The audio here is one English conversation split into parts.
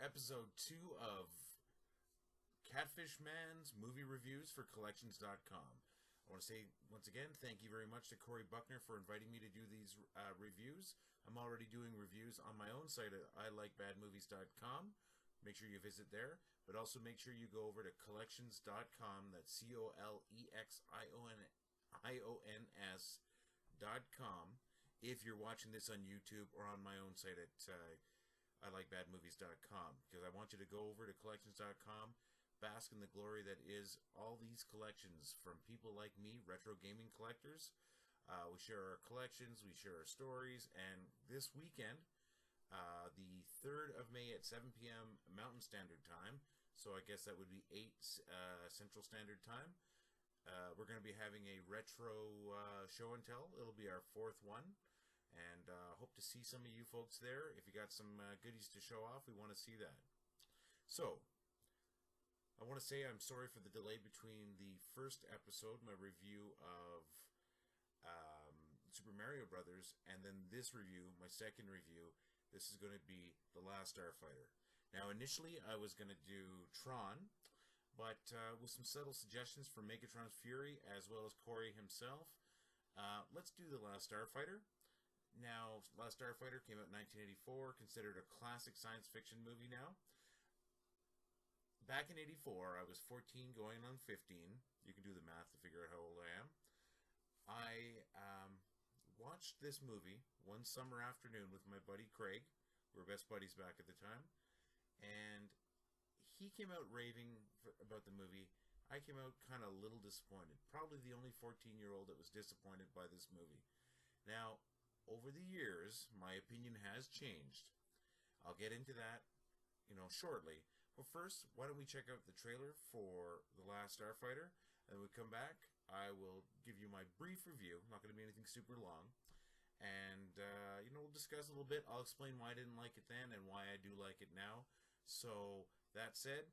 episode 2 of Catfish Man's movie reviews for Collections.com. I want to say once again, thank you very much to Corey Buckner for inviting me to do these reviews. I'm already doing reviews on my own site at ilikebadmovies.com. Make sure you visit there, but also make sure you go over to Collections.com. That's COLEXIONS.com if you're watching this on YouTube or on my own site at ilikebadmovies.com, because I want you to go over to Collections.com, bask in the glory that is all these collections from people like me, retro gaming collectors. We share our collections, we share our stories, and this weekend, the 3rd of May at 7 p.m. Mountain Standard Time, so I guess that would be 8 Central Standard Time, we're going to be having a retro show and tell. It'll be our 4th one, and hope to see some of you folks there. If you got some goodies to show off, we want to see that. So, I want to say I'm sorry for the delay between the first episode, my review of Super Mario Brothers, and then this review, my second review. This is going to be The Last Starfighter. Now, initially, I was going to do Tron, but with some subtle suggestions from Megatron's Fury, as well as Corey himself, let's do The Last Starfighter. Now, Last Starfighter came out in 1984, considered a classic science fiction movie now. Back in 84, I was 14 going on 15. You can do the math to figure out how old I am. I watched this movie one summer afternoon with my buddy Craig. We were best buddies back at the time. And he came out raving about the movie. I came out kind of a little disappointed. Probably the only 14-year-old that was disappointed by this movie. Now, over the years, my opinion has changed. I'll get into that, shortly. But first, why don't we check out the trailer for The Last Starfighter, and when we come back, I will give you my brief review. Not going to be anything super long. And, we'll discuss a little bit. I'll explain why I didn't like it then and why I do like it now. So, that said,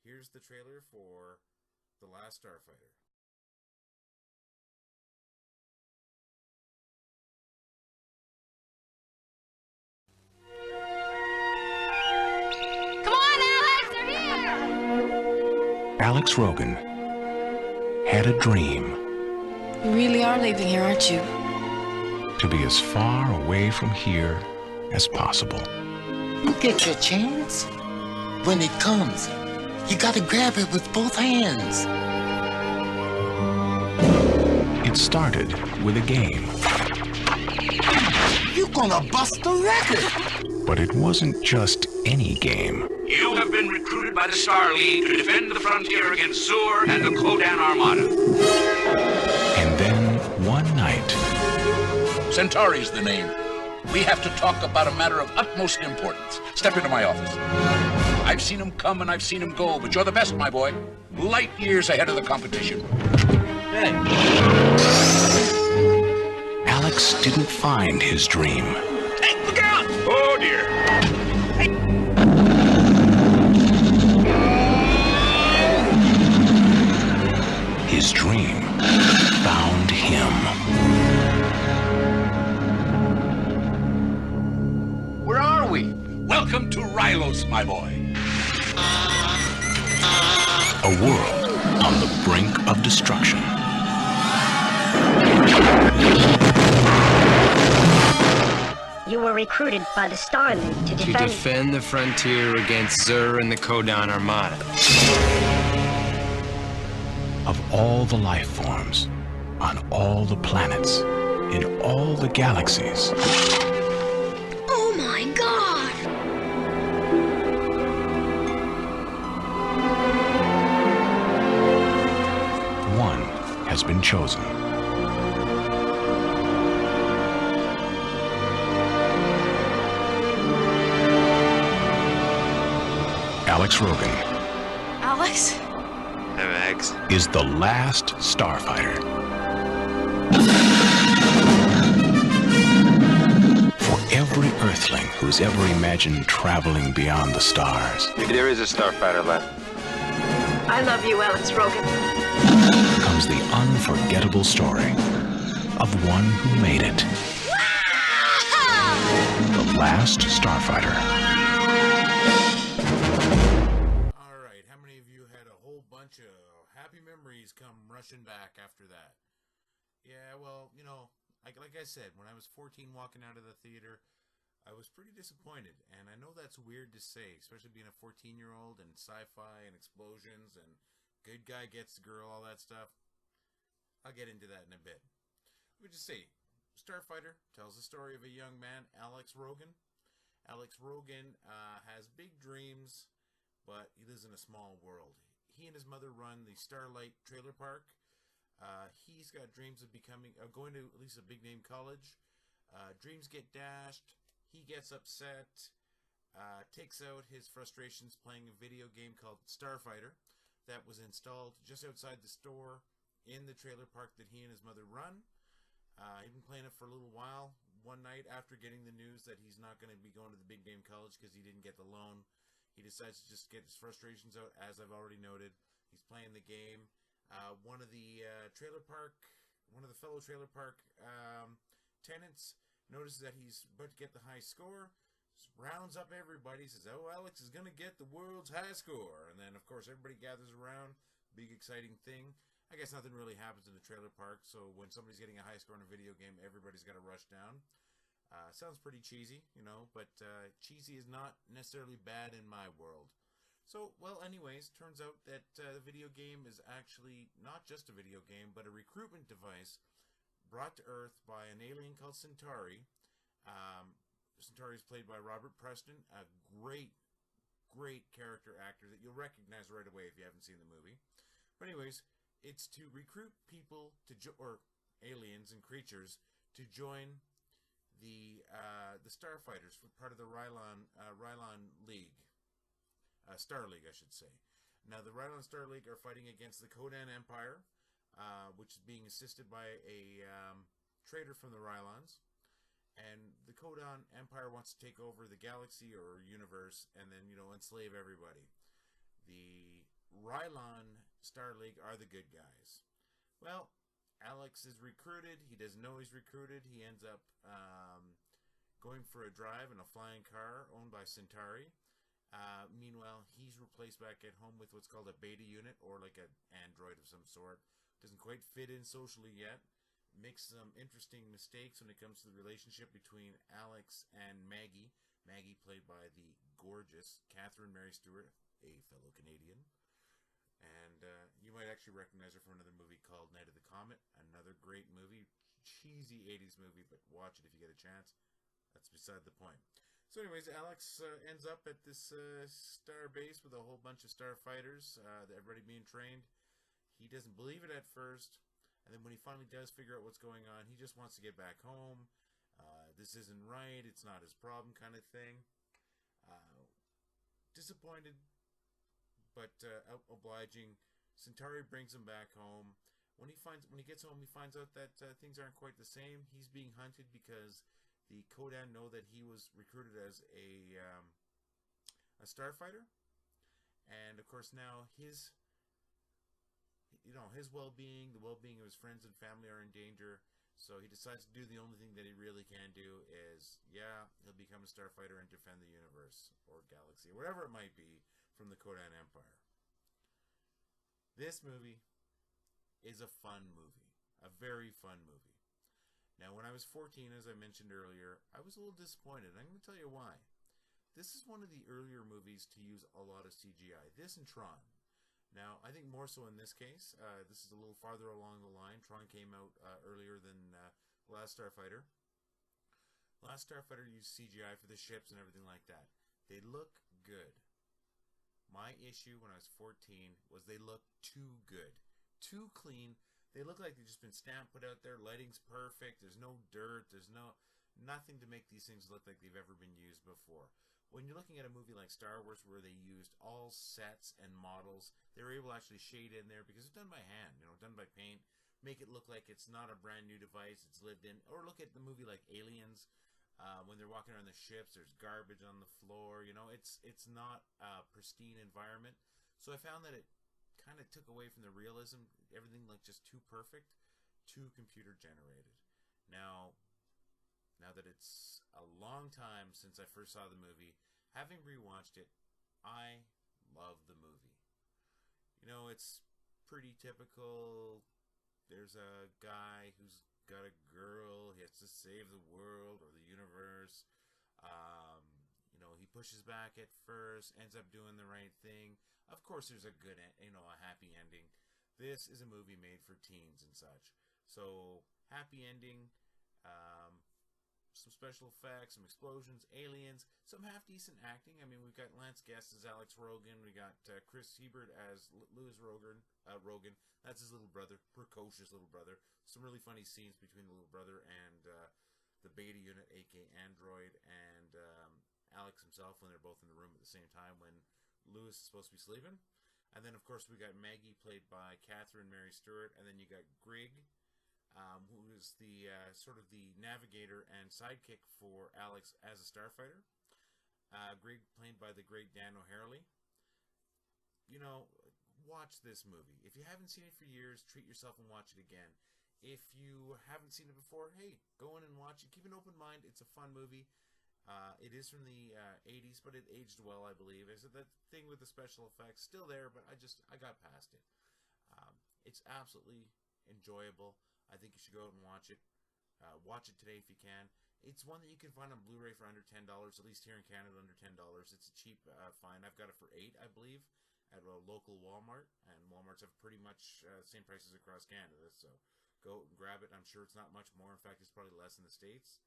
here's the trailer for The Last Starfighter. Come on, Alex! They're here! Alex Rogan had a dream. You really are leaving here, aren't you? To be as far away from here as possible. You get your chance. When it comes, you gotta grab it with both hands. It started with a game. You're gonna bust the record! But it wasn't just any game. You have been recruited by the Star League to defend the frontier against Zur and the Kodan Armada. And then, one night... Centauri's the name. We have to talk about a matter of utmost importance. Step into my office. I've seen him come and I've seen him go, but you're the best, my boy. Light years ahead of the competition. Hey. Alex didn't find his dream. Hey, look out! Oh, dear. Hey. His dream found him. Where are we? Welcome to Rylos, my boy. A world on the brink of destruction. You were recruited by the Star League to defend the frontier against Zur and the Kodan Armada. Of all the life forms, on all the planets, in all the galaxies. Oh my God! One has been chosen. Alex Rogan. Alex? I'm Max. Is the last Starfighter. For every Earthling who's ever imagined traveling beyond the stars. Maybe there is a Starfighter left. I love you, Alex Rogan. Comes the unforgettable story of one who made it. The Last Starfighter. come rushing back after that. Yeah, well, you know, like I said, when I was 14 walking out of the theater, I was pretty disappointed. And I know that's weird to say, especially being a 14-year-old and sci-fi and explosions and good guy gets the girl, all that stuff. I'll get into that in a bit. Let me just say, Starfighter tells the story of a young man, Alex Rogan. Alex Rogan has big dreams, but he lives in a small world. He and his mother run the Starlight Trailer Park. He's got dreams of going to at least a big name college. Dreams get dashed. He gets upset. Takes out his frustrations playing a video game called Starfighter that was installed just outside the store in the trailer park that he and his mother run. He'd been playing it for a little while. One night after getting the news that he's not going to be going to the big game college because he didn't get the loan, he decides to just get his frustrations out, as I've already noted. He's playing the game. One of the fellow trailer park tenants notices that he's about to get the high score, rounds up everybody, says, "Oh, Alex is going to get the world's high score." And then, of course, everybody gathers around. Big, exciting thing. I guess nothing really happens in the trailer park, so when somebody's getting a high score in a video game, everybody's got to rush down. Sounds pretty cheesy, you know, but cheesy is not necessarily bad in my world. So, well, anyways, turns out that the video game is actually not just a video game, but a recruitment device brought to Earth by an alien called Centauri. Centauri is played by Robert Preston, a great character actor that you'll recognize right away if you haven't seen the movie. But anyways, it's to recruit people or aliens and creatures to join the Starfighters, part of the Rylon League, Star League, I should say. Now, the Rylon Star League are fighting against the Kodan Empire, which is being assisted by a traitor from the Rylons. And the Kodan Empire wants to take over the galaxy or universe and then, you know, enslave everybody. The Rylon Star League are the good guys. Well, Alex is recruited. He doesn't know he's recruited. He ends up going for a drive in a flying car owned by Centauri. Meanwhile, he's replaced back at home with what's called a beta unit, or like an android of some sort. Doesn't quite fit in socially yet. Makes some interesting mistakes when it comes to the relationship between Alex and Maggie. Maggie played by the gorgeous Catherine Mary Stewart, a fellow Canadian. And you might actually recognize her from another movie called Night of the Comet. Another great movie. Cheesy 80s movie, but watch it if you get a chance. That's beside the point. So anyways, Alex ends up at this star base with a whole bunch of starfighters, everybody being trained. He doesn't believe it at first. And then when he finally does figure out what's going on, he just wants to get back home. This isn't right. It's not his problem kind of thing. Disappointed, but obliging. Centauri brings him back home. When he gets home, he finds out that things aren't quite the same. He's being hunted because the Kodan know that he was recruited as a starfighter, and of course now his well-being, the well-being of his friends and family are in danger. So he decides to do the only thing that he really can do is, he'll become a starfighter and defend the universe or galaxy, or whatever it might be, from the Kodan Empire. This movie is a fun movie, a very fun movie. Now, when I was 14, as I mentioned earlier, I was a little disappointed. I'm going to tell you why. This is one of the earlier movies to use a lot of CGI. This and Tron. Now, I think more so in this case. This is a little farther along the line. Tron came out earlier than Last Starfighter. Last Starfighter used CGI for the ships and everything like that. They look good. My issue when I was 14 was they look too good. Too clean. They look like they've just been stamped, put out there. Lighting's perfect. There's no dirt. There's nothing to make these things look like they've ever been used before. When you're looking at a movie like Star Wars where they used all sets and models, they were able to actually shade in there because it's done by hand, done by paint, make it look like it's not a brand new device, it's lived in. Or look at the movie like Aliens, when they're walking around the ships, there's garbage on the floor, it's not a pristine environment. So I found that it kind of took away from the realism. Everything looked just too perfect, too computer generated. Now that it's a long time since I first saw the movie, having rewatched it, I love the movie. It's pretty typical. There's a guy who's got a girl. He has to save the world or the universe. He pushes back at first, ends up doing the right thing. Of course, there's a good, a happy ending. This is a movie made for teens and such. So, happy ending, some special effects, some explosions, aliens, some half-decent acting. I mean, we've got Lance Guest as Alex Rogan. We got Chris Hebert as Louis Rogan. That's his little brother, precocious little brother. Some really funny scenes between the little brother and the beta unit, aka Android, and Alex himself when they're both in the room at the same time when Louis is supposed to be sleeping. And then, of course, we got Maggie, played by Catherine Mary Stewart. And then you got Grig, who is the sort of the navigator and sidekick for Alex as a starfighter. Grig, played by the great Dan O'Harely. Watch this movie. If you haven't seen it for years, treat yourself and watch it again. If you haven't seen it before, hey, go in and watch it. Keep an open mind. It's a fun movie. It is from the 80s, but it aged well, I believe. I said that thing with the special effects still there, but I got past it. It's absolutely enjoyable. I think you should go out and watch it. Watch it today if you can. It's one that you can find on Blu-ray for under $10, at least here in Canada, under $10. It's a cheap find. I've got it for $8, I believe, at a local Walmart, and Walmarts have pretty much the same prices across Canada, so go and grab it. I'm sure it's not much more. In fact, it's probably less in the States.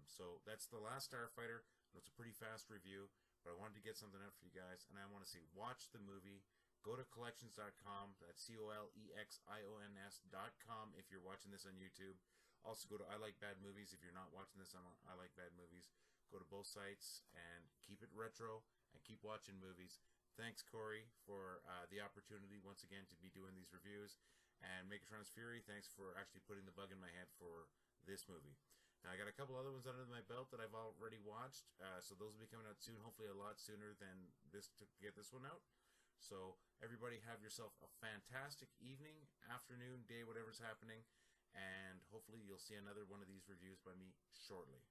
So that's The Last Starfighter. It's a pretty fast review, but I wanted to get something out for you guys, and I want to say, watch the movie. Go to collections.com. That's colextions.com if you're watching this on YouTube. Also, go to I Like Bad Movies if you're not watching this on I Like Bad Movies. Go to both sites and keep it retro and keep watching movies. Thanks, Corey, for the opportunity once again to be doing these reviews. And Megatron's Fury, thanks for actually putting the bug in my head for this movie. Now, I got a couple other ones under my belt that I've already watched, so those will be coming out soon, hopefully a lot sooner than this to get this one out. So, everybody have yourself a fantastic evening, afternoon, day, whatever's happening, and hopefully you'll see another one of these reviews by me shortly.